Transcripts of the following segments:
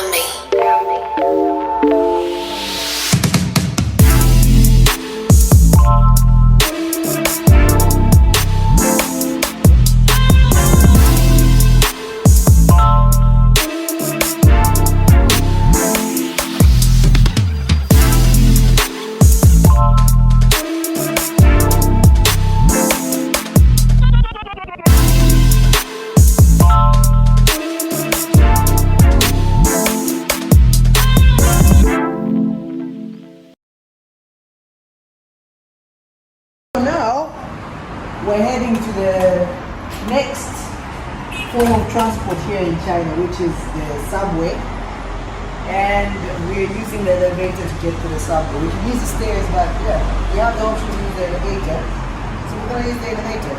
found me. Now we're heading to the next form of transport here in China, which is the subway, and we're using the elevator to get to the subway. We can use the stairs, but yeah, we have the option to use the elevator, so we're gonna use the elevator.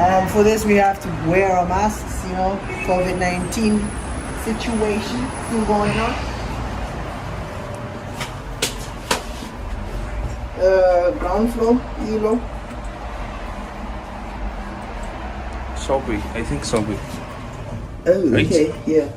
And for this we have to wear our masks, you know, COVID-19 situation still going on. Ground floor, zero. Subway, I think subway. Oh, Right. okay, yeah.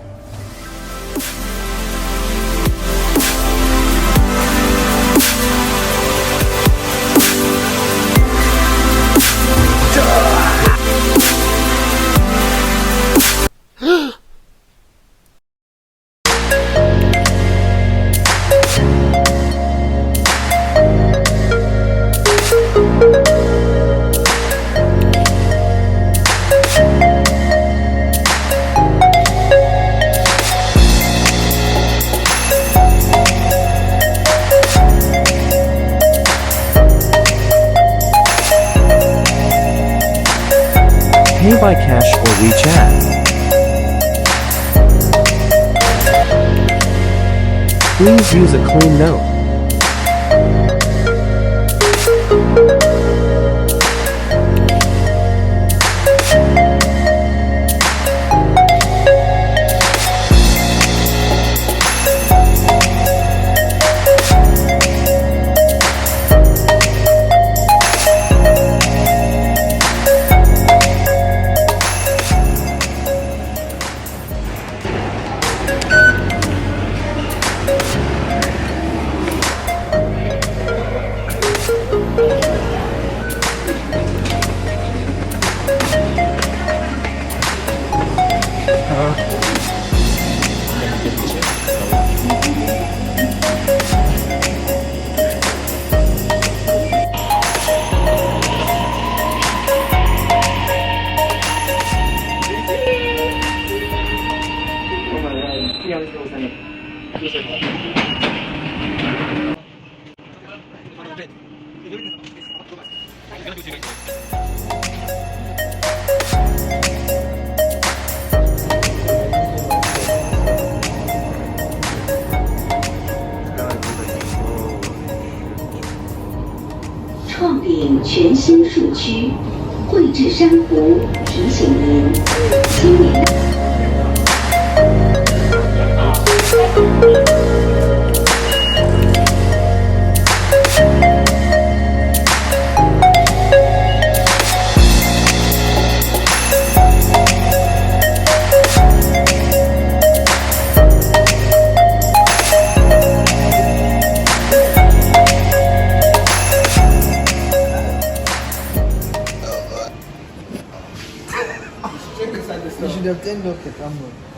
Pay by cash or WeChat. Please use a clean note.创鼎全新树区，绘制珊瑚提醒您，青年。You should have turned off the camera.